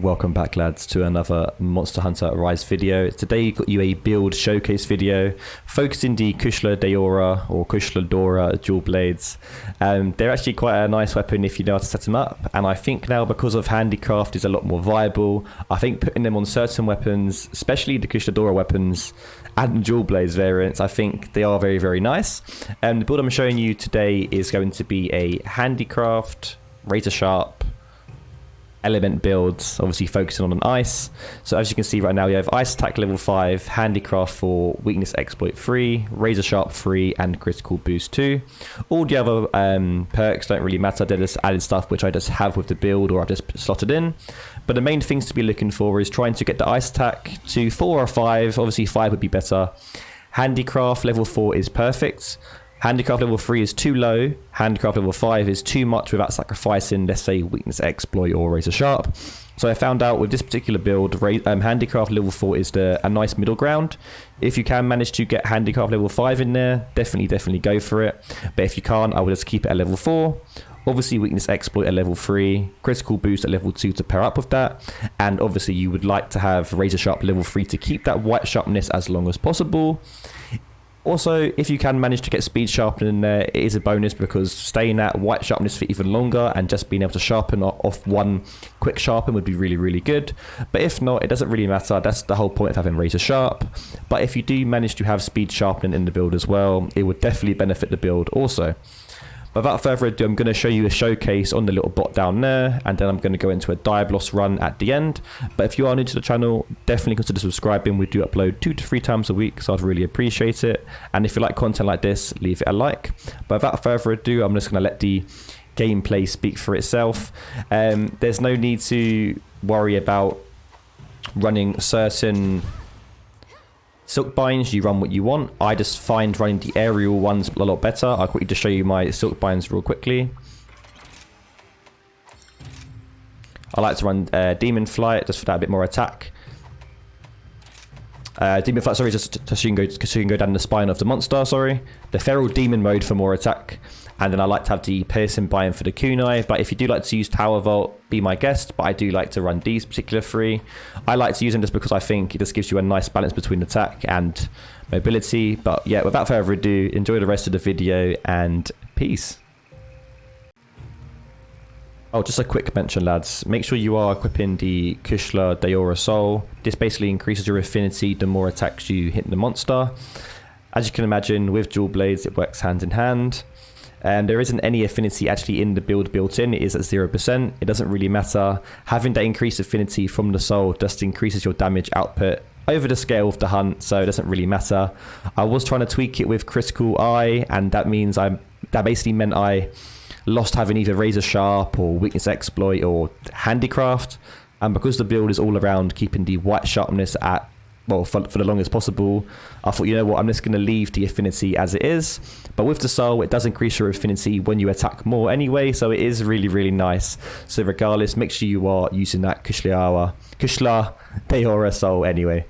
Welcome back, lads, to another Monster Hunter Rise video. Today got you a build showcase video focusing the KUSHALA Deora or KUSHALA Dora dual blades. They're actually quite a nice weapon if you know how to set them up, and I think now because of Handicraft is a lot more viable, I think putting them on certain weapons, especially the KUSHALA Dora weapons and the dual blades variants, I think they are very, very nice. The build I'm showing you today is going to be a Handicraft, razor sharp, element builds, obviously focusing on an ice. So as you can see right now, you have ice attack level 5, handicraft 4, weakness exploit 3, razor sharp 3, and critical boost 2. All the other perks don't really matter. They're just added stuff which I just have with the build or I've just slotted in. But the main things to be looking for is trying to get the ice attack to 4 or 5. Obviously 5 would be better. Handicraft level 4 is perfect. Handicraft level 3 is too low. Handicraft level 5 is too much without sacrificing, let's say, weakness exploit or razor sharp. So I found out with this particular build, Handicraft level 4 is a nice middle ground. If you can manage to get Handicraft level 5 in there, definitely go for it. But if you can't, I would just keep it at level 4. Obviously, weakness exploit at level 3, critical boost at level 2 to pair up with that. And obviously, you would like to have razor sharp level 3 to keep that white sharpness as long as possible. Also, if you can manage to get speed sharpening in there, it is a bonus because staying at white sharpness for even longer and just being able to sharpen off one quick sharpen would be really, really good. But if not, it doesn't really matter. That's the whole point of having razor sharp. But if you do manage to have speed sharpening in the build as well, it would definitely benefit the build also. Without further ado, I'm going to show you a showcase on the little bot down there, and then I'm going to go into a Dioblos run at the end. But if you are new to the channel, definitely consider subscribing. We do upload 2 to 3 times a week, so I'd really appreciate it. And if you like content like this, leave it a like. But without further ado, I'm just going to let the gameplay speak for itself. There's no need to worry about running certain silk binds. You run what you want. I just find running the aerial ones a lot better. I'll quickly just show you my silk binds real quickly. I like to run demon flight just for that bit more attack. Demon flight, sorry, just so you can go down the spine of the monster. Sorry, the feral demon mode for more attack. And then I like to have the piercing bind for the kunai. But if you do like to use tower vault, be my guest. But I do like to run these particular 3. I like to use them just because I think it just gives you a nice balance between attack and mobility. But yeah, without further ado, enjoy the rest of the video and peace. Oh, just a quick mention, lads. Make sure you are equipping the KUSHALA Deora Soul. This basically increases your affinity the more attacks you hit the monster. As you can imagine, with dual blades, it works hand in hand. And there isn't any affinity actually in the build built in. It is at 0%. It doesn't really matter. Having that increased affinity from the soul just increases your damage output over the scale of the hunt, so it doesn't really matter. I was trying to tweak it with critical eye, and that means that basically meant I lost having either razor sharp or weakness exploit or handicraft. And because the build is all around keeping the white sharpness at, well, for the longest possible, I thought, you know what, I'm just going to leave the affinity as it is. But with the soul, it does increase your affinity when you attack more anyway, so it is really, really nice. So regardless, make sure you are using that KUSHALA Deora soul anyway.